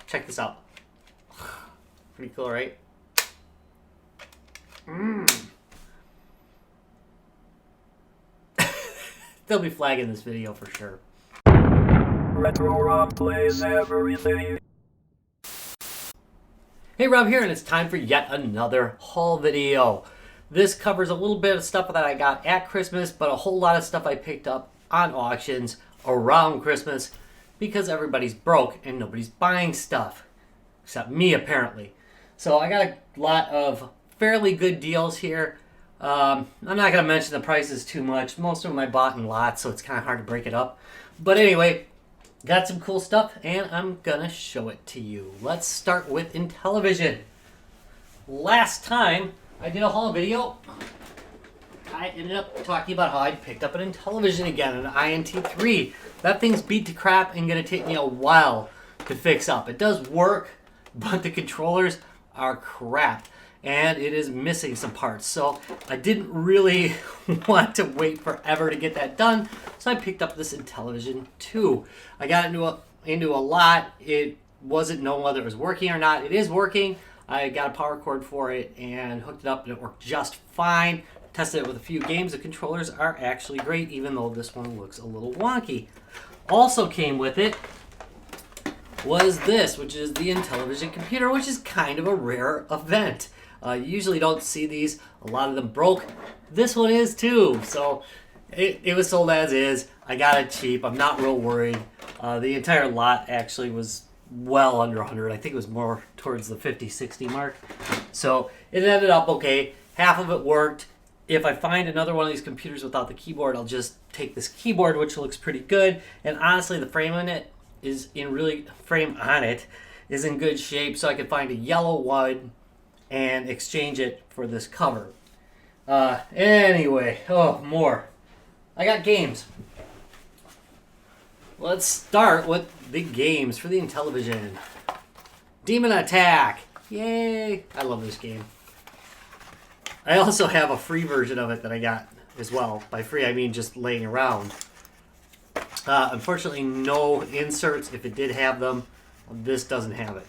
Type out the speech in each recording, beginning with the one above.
check this out. Pretty cool, right? They'll be flagging this video for sure. Retro Rob plays everything. Hey, Rob here, and it's time for yet another haul video. This covers a little bit of stuff that I got at Christmas, but a whole lot of stuff I picked up on auctions around Christmas because everybody's broke and nobody's buying stuff. Except me, apparently. So I got a lot of fairly good deals here. I'm not going to mention the prices too much. Most of them I bought in lots, so it's kind of hard to break it up. But anyway, got some cool stuff, and I'm going to show it to you. Let's start with Intellivision. Last time I did a haul video, I ended up talking about how I picked up an Intellivision again, an INT3. That thing's beat to crap and going to take me a while to fix up. It does work, but the controllers are crap, and it is missing some parts. So I didn't really want to wait forever to get that done, so I picked up this Intellivision 2. I got into a lot. It wasn't known whether it was working or not. It is working. I got a power cord for it and hooked it up, and it worked just fine. Tested it with a few games. The controllers are actually great, even though this one looks a little wonky. Also came with it was this, which is the Intellivision Computer, which is kind of a rare event. You usually don't see these. A lot of them broke. This one is too. So it was sold as is. I got it cheap. I'm not real worried. The entire lot actually was well under 100. I think it was more towards the 50-60 mark. So it ended up okay. Half of it worked. If I find another one of these computers without the keyboard, I'll just take this keyboard, which looks pretty good. And honestly, the frame on it is in good shape, so I could find a yellow one and exchange it for this cover. Anyway, more. I got games. Let's start with the games for the Intellivision. Demon Attack. Yay! I love this game. I also have a free version of it that I got as well. By free, I mean just laying around. Unfortunately, no inserts. If it did have them, this doesn't have it.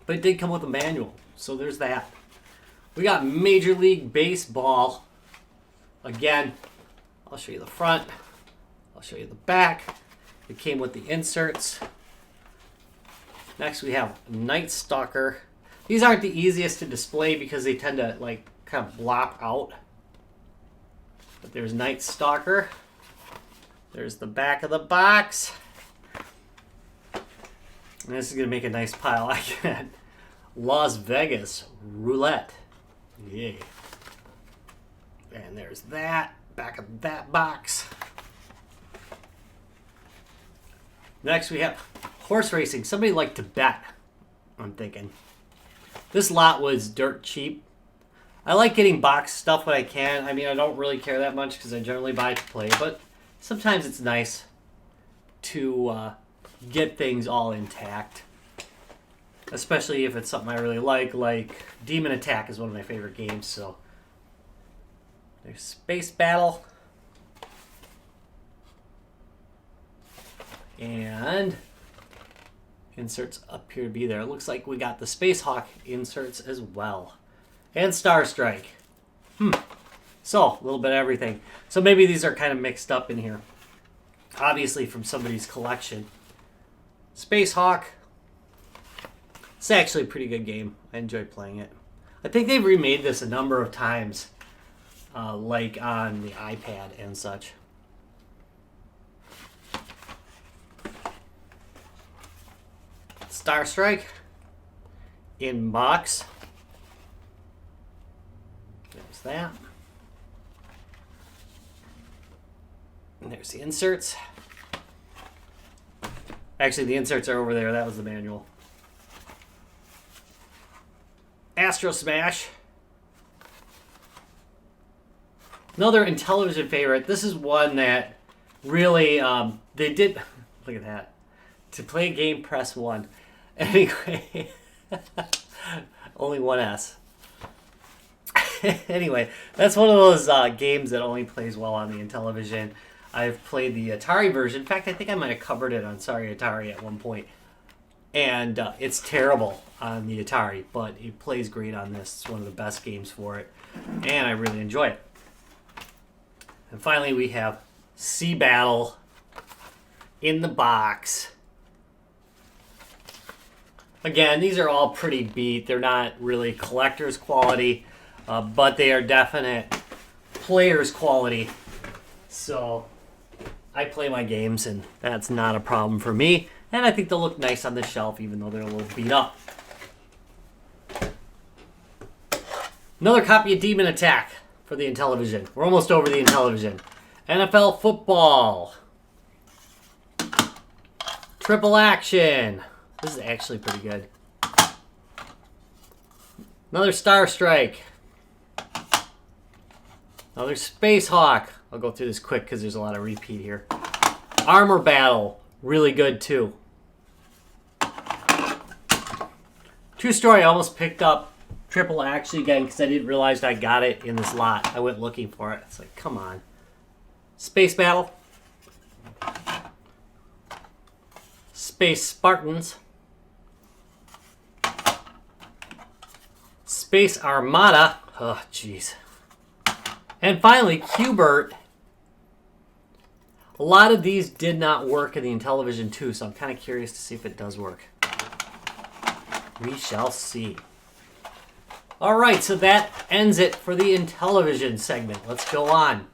But it did come with a manual, so there's that. We got Major League Baseball. Again, I'll show you the front. I'll show you the back. It came with the inserts. Next, we have Night Stalker. These aren't the easiest to display because they tend to kind of blop out. But there's Night Stalker. There's the back of the box. And this is going to make a nice pile. I get Las Vegas Roulette. Yay. And there's that. Back of that box. Next we have horse racing. Somebody liked to bet, I'm thinking. This lot was dirt cheap. I like getting box stuff when I can. I mean, I don't really care that much because I generally buy to play, but sometimes it's nice to get things all intact. Especially if it's something I really like Demon Attack is one of my favorite games, so. There's Space Battle. And inserts appear to be there. It looks like we got the Space Hawk inserts as well. And Star Strike. So, a little bit of everything. So maybe these are kind of mixed up in here. Obviously from somebody's collection. Space Hawk. It's actually a pretty good game. I enjoy playing it. I think they've remade this a number of times. Like on the iPad and such. Star Strike in box. There's that. And there's the inserts. Actually, the inserts are over there. That was the manual. Astro Smash. Another Intellivision favorite. This is one that really, they did, look at that. To play a game, press 1. Anyway, only one S. Anyway, that's one of those games that only plays well on the Intellivision. I've played the Atari version. In fact, I think I might have covered it on Sorry Atari at one point. And it's terrible on the Atari, but it plays great on this. It's one of the best games for it, and I really enjoy it. And finally, we have Sea Battle in the box. Again, these are all pretty beat. They're not really collector's quality, but they are definite player's quality. So I play my games, and that's not a problem for me. And I think they'll look nice on the shelf, even though they're a little beat up. Another copy of Demon Attack for the Intellivision. We're almost over the Intellivision. NFL Football. Triple Action. This is actually pretty good. Another Star Strike. Another Space Hawk. I'll go through this quick because there's a lot of repeat here. Armor Battle. Really good, too. True story, I almost picked up Triple Action again because I didn't realize I got it in this lot. I went looking for it. It's like, come on. Space Battle. Space Spartans. Space Armada. Oh, jeez. And finally, Q*bert. A lot of these did not work in the Intellivision 2, so I'm kind of curious to see if it does work. We shall see. All right, so that ends it for the Intellivision segment. Let's go on.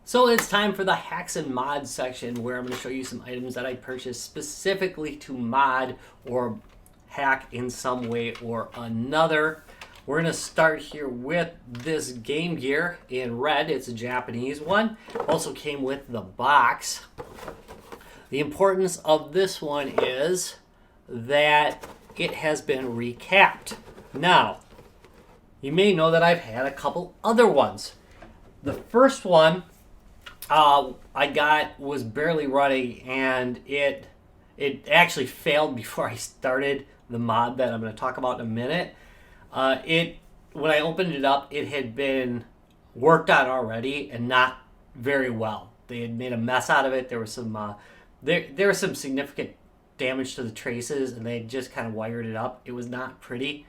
So it's time for the hacks and mods section, where I'm going to show you some items that I purchased specifically to mod or hack in some way or another. We're going to start here with this Game Gear in red. It's a Japanese one. Also came with the box. The importance of this one is that it has been recapped. Now, you may know that I've had a couple other ones. The first one I got was barely running, and it actually failed before I started the mod that I'm going to talk about in a minute. When I opened it up, it had been worked on already and not very well. They had made a mess out of it. There was some there was some significant damage to the traces, and they just kind of wired it up. It was not pretty.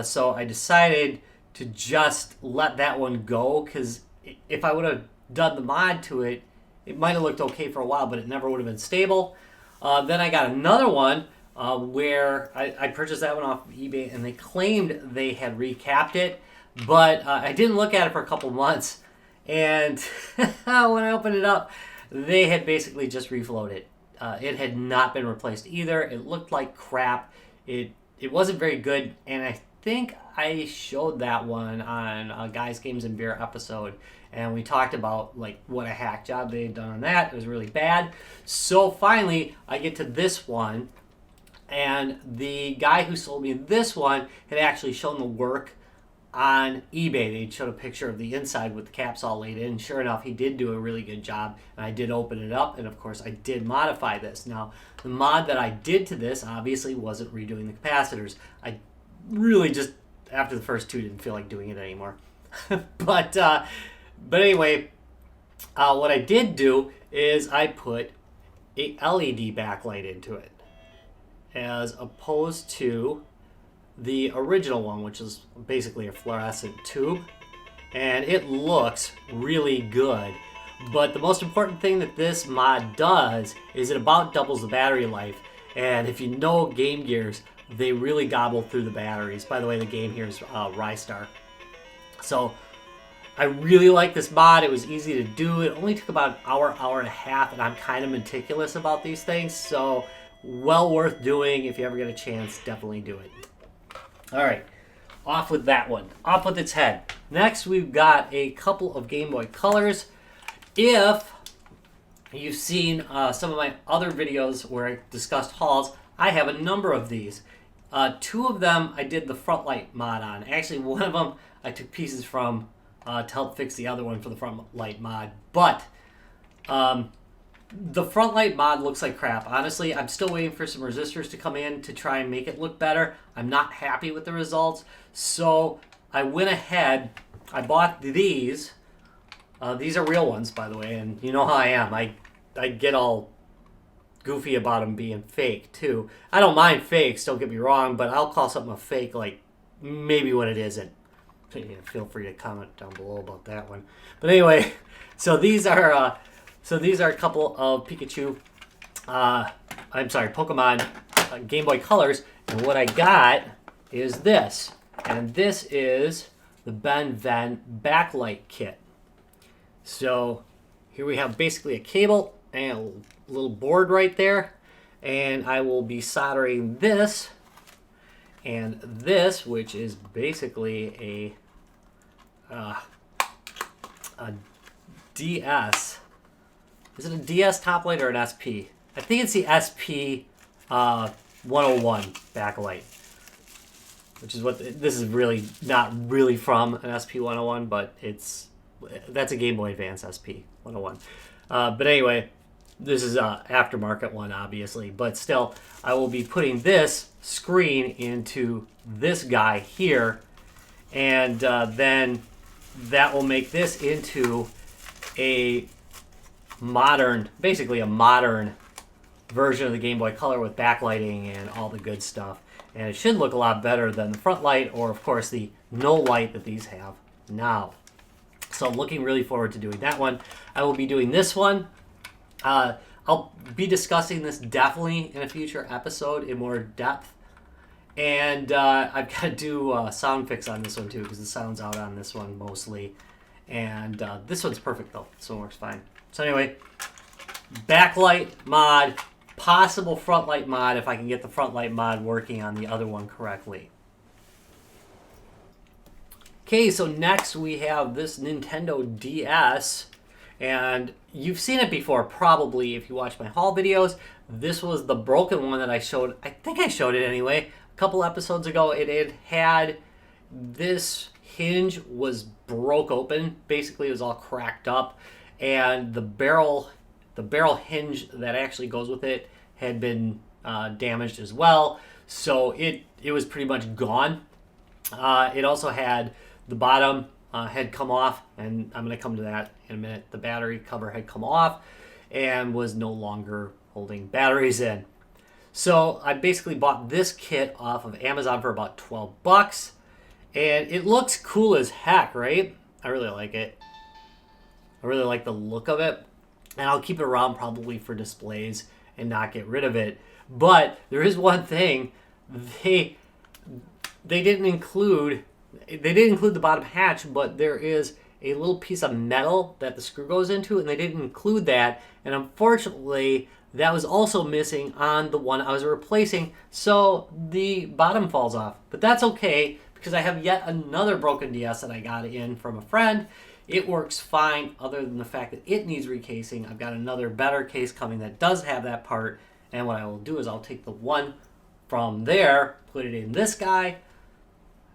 So I decided to just let that one go, because if I would have done the mod to it, it might have looked okay for a while, but it never would have been stable. Then I got another one where I purchased that one off of eBay, and they claimed they had recapped it, but I didn't look at it for a couple months, and when I opened it up, they had basically just reflowed it. It had not been replaced either. It looked like crap. It wasn't very good, and I think I showed that one on a Guys, Games, and Beer episode, and we talked about like what a hack job they had done on that. It was really bad. So finally, I get to this one, and the guy who sold me this one had actually shown the work on eBay. They showed a picture of the inside with the caps all laid in. Sure enough, he did do a really good job, and I did open it up, and of course I did modify this. Now, the mod that I did to this obviously wasn't redoing the capacitors. I really just, after the first two, didn't feel like doing it anymore. But anyway, what I did do is I put a LED backlight into it, as opposed to the original one, which is basically a fluorescent tube, and it looks really good. But the most important thing that this mod does is it about doubles the battery life, and if you know Game Gears, they really gobble through the batteries. By the way, the game here is Rystar. So I really like this mod. It was easy to do. It only took about an hour and a half, and I'm kind of meticulous about these things, so well worth doing. If you ever get a chance, definitely do it. All right, off with that one. Off with its head. Next, we've got a couple of Game Boy Colors. If you've seen some of my other videos where I discussed hauls, I have a number of these. Two of them I did the front light mod on. Actually, one of them I took pieces from to help fix the other one for the front light mod. But the front light mod looks like crap. Honestly, I'm still waiting for some resistors to come in to try and make it look better. I'm not happy with the results. So I went ahead, I bought these These are real ones, by the way, and you know how I am. I get all goofy about them being fake, too. I don't mind fakes, don't get me wrong, but I'll call something a fake, like, maybe when it isn't. Feel free to comment down below about that one. But anyway, so these are a couple of Pikachu, Pokemon Game Boy Colors, and what I got is this, and this is the Ben Ven backlight kit. So here we have basically a cable and a little board right there, and I will be soldering this and this, which is basically a DS. Is it a DS top light or an SP? I think it's the SP 101 backlight, which is what this is really not really from an SP 101, but that's a Game Boy Advance SP 101. But anyway, this is a aftermarket one, obviously, but still, I will be putting this screen into this guy here, and then that will make this into basically a modern version of the Game Boy Color with backlighting and all the good stuff. And it should look a lot better than the front light, or of course the no light that these have now. So I'm looking really forward to doing that one. I will be doing this one. I'll be discussing this definitely in a future episode in more depth. And I've got to do a sound fix on this one too, because the sound's out on this one mostly. And this one's perfect though. This one works fine. So anyway, backlight mod, possible front light mod if I can get the front light mod working on the other one correctly. Okay, so next we have this Nintendo DS, and you've seen it before probably if you watch my haul videos. This was the broken one that I showed. I think I showed it anyway a couple episodes ago. It had this hinge was broke open. Basically, it was all cracked up, and the barrel hinge that actually goes with it had been damaged as well. So it was pretty much gone. It also had the bottom had come off, and I'm going to come to that in a minute. The battery cover had come off and was no longer holding batteries in. So I basically bought this kit off of Amazon for about $12, and it looks cool as heck, right? I really like it. I really like the look of it, and I'll keep it around probably for displays and not get rid of it. But there is one thing, they didn't include the bottom hatch, but there is a little piece of metal that the screw goes into, and they didn't include that, and unfortunately that was also missing on the one I was replacing, so the bottom falls off. But that's okay, because I have yet another broken DS that I got in from a friend. It works fine other than the fact that it needs recasing. I've got another better case coming that does have that part, and what I will do is I'll take the one from there, put it in this guy,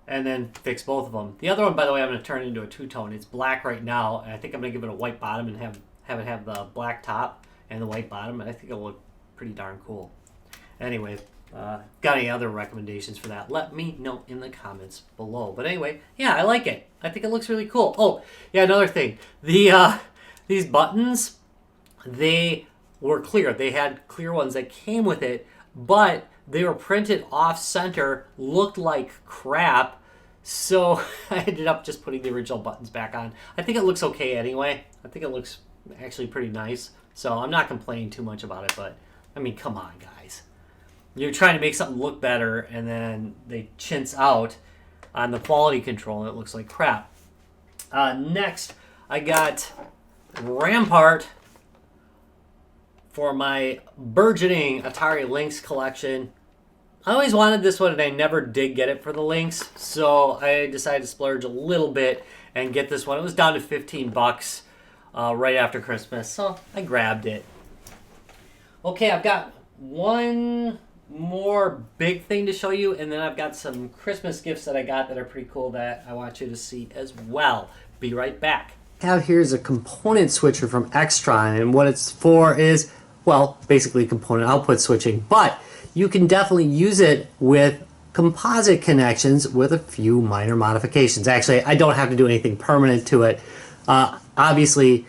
and then fix both of them. The other one, by the way, I'm going to turn into a two-tone. It's black right now, and I think I'm going to give it a white bottom and have it have the black top and the white bottom, and I think it'll look pretty darn cool. Anyway, got any other recommendations for that? Let me know in the comments below. But anyway, yeah, I like it. I think it looks really cool. Oh, yeah, another thing. These buttons, they were clear. They had clear ones that came with it, but they were printed off-center, looked like crap, so I ended up just putting the original buttons back on. I think it looks okay anyway. I think it looks actually pretty nice, so I'm not complaining too much about it, but, I mean, come on, guys. You're trying to make something look better, and then they chintz out on the quality control, and it looks like crap. Next, I got Rampart for my burgeoning Atari Lynx collection. I always wanted this one, and I never did get it for the Lynx, so I decided to splurge a little bit and get this one. It was down to $15 right after Christmas, so I grabbed it. Okay, I've got one more big thing to show you, and then I've got some Christmas gifts that I got that are pretty cool that I want you to see as well. Be right back. What I have here is a component switcher from Extron, and what it's for is, well, basically component output switching, but you can definitely use it with composite connections with a few minor modifications. Actually, I don't have to do anything permanent to it. I'll obviously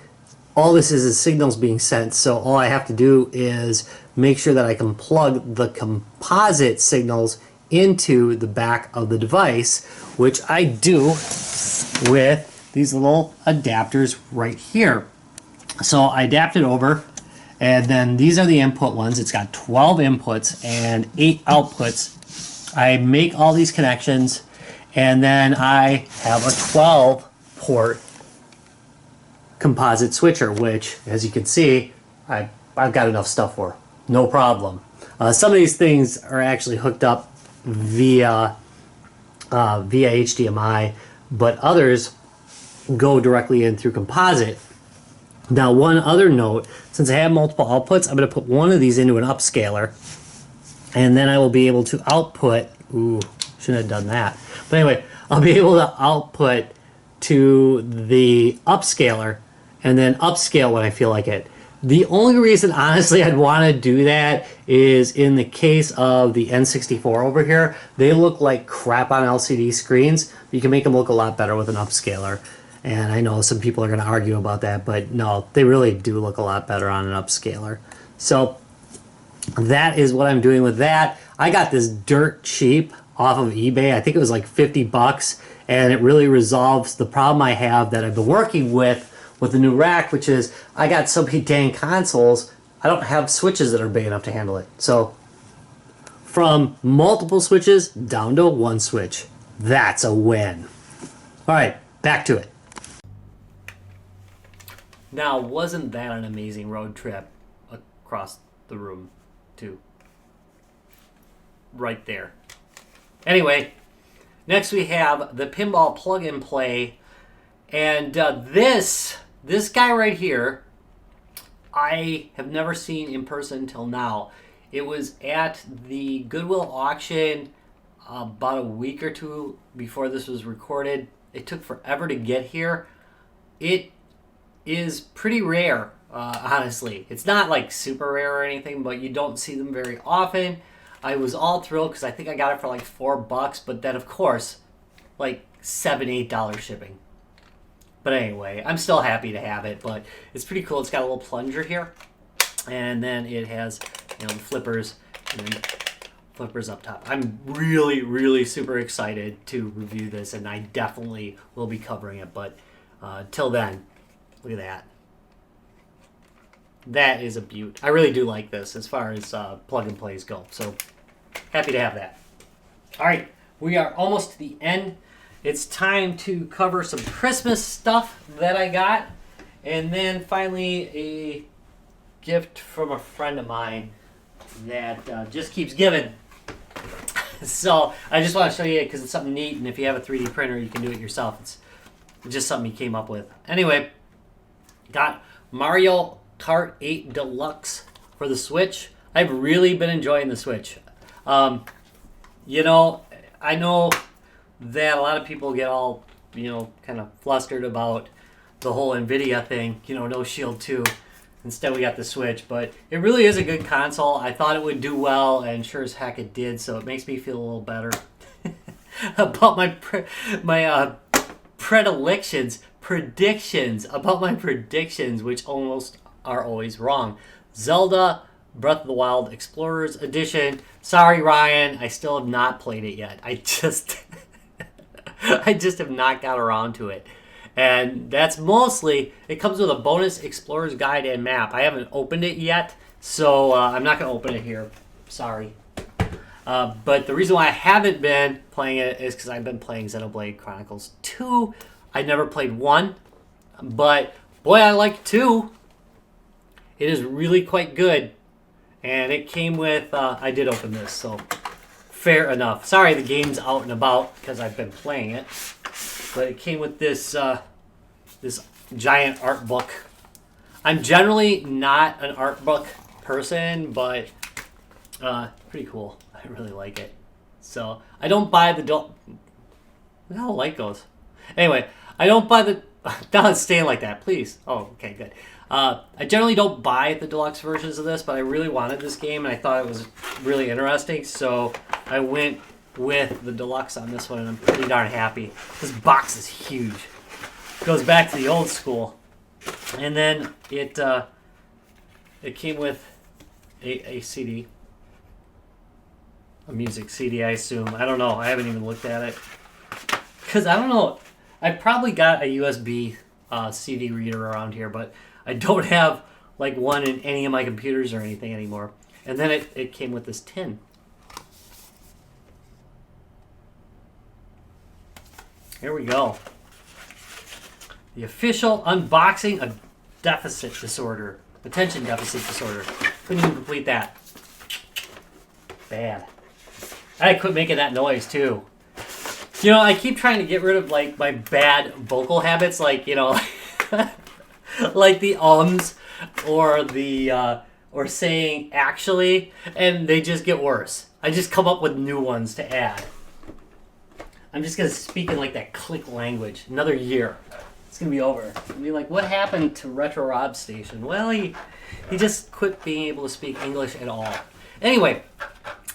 all this is signals being sent, so all I have to do is make sure that I can plug the composite signals into the back of the device, which I do with these little adapters right here. So I adapt it over, and then these are the input ones. It's got 12 inputs and 8 outputs. I make all these connections, and then I have a 12 port composite switcher, which, as you can see, I've got enough stuff for. No problem. Some of these things are actually hooked up via HDMI, but others go directly in through composite. Now, one other note, since I have multiple outputs, I'm going to put one of these into an upscaler, and then I will be able to output, shouldn't have done that. But anyway, I'll be able to output to the upscaler and then upscale when I feel like it. The only reason, honestly, I'd want to do that is in the case of the N64 over here. They look like crap on LCD screens. You can make them look a lot better with an upscaler. And I know some people are going to argue about that, but no, they really do look a lot better on an upscaler. So that is what I'm doing with that. I got this dirt cheap off of eBay. I think it was like 50 bucks, and it really resolves the problem I have that I've been working with the new rack, which is I got so many dang consoles, I don't have switches that are big enough to handle it. So from multiple switches down to one switch. That's a win. All right, back to it. Now, wasn't that an amazing road trip across the room, too? Right there. Anyway, next we have the Pinball Plug and Play. And this guy right here, I have never seen in person until now. It was at the Goodwill auction about a week or two before this was recorded. It took forever to get here. It is pretty rare, honestly. It's not like super rare or anything, but you don't see them very often. I was all thrilled because I think I got it for like $4, but then of course, like $7-8 shipping. But anyway, I'm still happy to have it, but it's pretty cool. It's got a little plunger here, and then it has, the flippers and flippers up top. I'm really, really super excited to review this, and I definitely will be covering it. But till then, look at that. That is a beaut. I really do like this as far as plug and plays go. So happy to have that. All right, we are almost to the end. It's time to cover some Christmas stuff that I got. And then finally a gift from a friend of mine that just keeps giving. So I just want to show you it because it's something neat. And if you have a 3D printer, you can do it yourself. It's just something he came up with. Anyway, got Mario Kart 8 Deluxe for the Switch. I've really been enjoying the Switch. I know that a lot of people get all, kind of flustered about the whole NVIDIA thing, no Shield 2. Instead, we got the Switch, but it really is a good console. I thought it would do well, and sure as heck it did, so it makes me feel a little better about my predictions, which almost are always wrong. Zelda Breath of the Wild Explorers Edition. Sorry, Ryan, I still have not played it yet. I just have not got around to it. And that's mostly, it comes with a bonus Explorer's Guide and map. I haven't opened it yet, so I'm not going to open it here. Sorry. But the reason why I haven't been playing it is because I've been playing Xenoblade Chronicles 2. I never played 1, but boy, I like 2. It is really quite good. And it came with, I did open this, so fair enough. Sorry the game's out and about because I've been playing it. But it came with this this giant art book. I'm generally not an art book person, but pretty cool. I really like it. So I don't buy the Look how the light goes. Anyway, I don't buy the don't stay like that, please. Oh, okay, good. I generally don't buy the deluxe versions of this, but I really wanted this game, and I thought it was really interesting, so I went with the deluxe on this one, and I'm pretty darn happy. This box is huge. It goes back to the old school. And then it came with a CD, a music CD, I assume. I don't know. I haven't even looked at it because I don't know. I probably got a USB CD reader around here, but I don't have like one in any of my computers or anything anymore. And then it came with this tin. Here we go. The official unboxing of deficit disorder. Attention deficit disorder. Couldn't even complete that. Bad. I quit making that noise too. You know, I keep trying to get rid of like my bad vocal habits, like, you know, like the ums or the or saying actually, and they just get worse. I just come up with new ones to add. I'm just gonna speak in like that click language. Another year, it's gonna be over. It's gonna be like, what happened to Retro Rob Station? Well, he just quit being able to speak English at all. Anyway,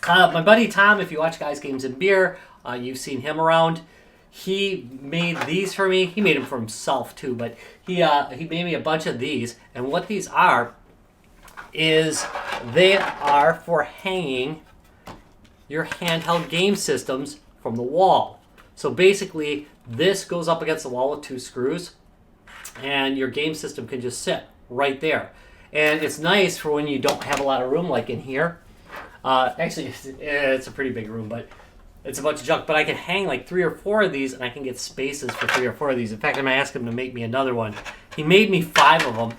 my buddy Tom, if you watch Guys, Games, and Beer, you've seen him around. He made these for me. He made them for himself too, but he made me a bunch of these. And what these are is they are for hanging your handheld game systems from the wall. So basically, this goes up against the wall with 2 screws, and your game system can just sit right there. And it's nice for when you don't have a lot of room, like in here. Actually, it's a pretty big room, but it's a bunch of junk. But I can hang like 3 or 4 of these, and I can get spaces for 3 or 4 of these. In fact, I'm going to ask him to make me another one. He made me 5 of them,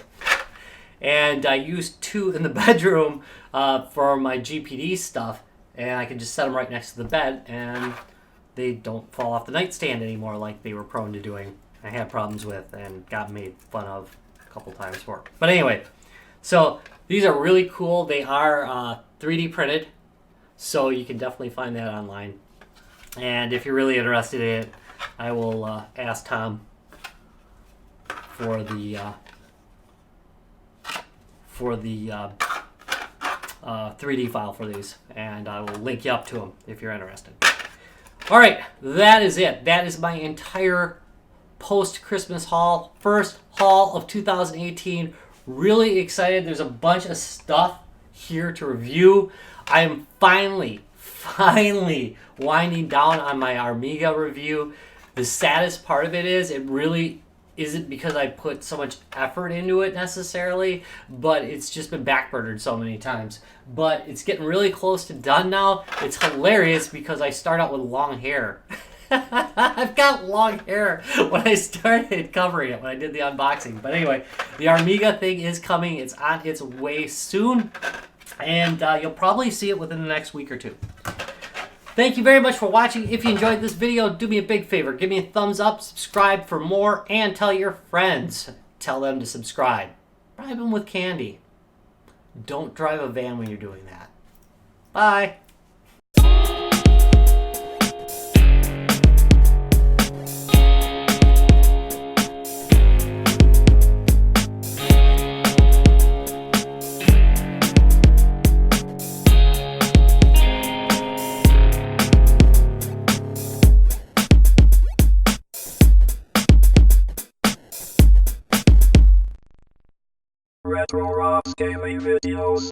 and I used 2 in the bedroom for my GPD stuff, and I can just set them right next to the bed, and they don't fall off the nightstand anymore like they were prone to doing. I had problems with and got made fun of a couple times for. But anyway, so these are really cool. They are 3D printed, so you can definitely find that online. And if you're really interested in it, I will ask Tom for the 3D file for these, and I will link you up to them if you're interested. All right, that is it. That is my entire post-Christmas haul, first haul of 2018. Really excited. There's a bunch of stuff here to review. I am finally winding down on my Amiga review. The saddest part of it is it really isn't because I put so much effort into it necessarily, but it's just been backburnered so many times. But it's getting really close to done now. It's hilarious because I start out with long hair. I've got long hair when I started covering it, when I did the unboxing. But anyway, the Amiga thing is coming. It's on its way soon, and you'll probably see it within the next week or 2. Thank you very much for watching. If you enjoyed this video, do me a big favor. Give me a thumbs up, subscribe for more, and tell your friends. Tell them to subscribe. Bribe them with candy. Don't drive a van when you're doing that. Bye. Retro Rob's Gaming Videos.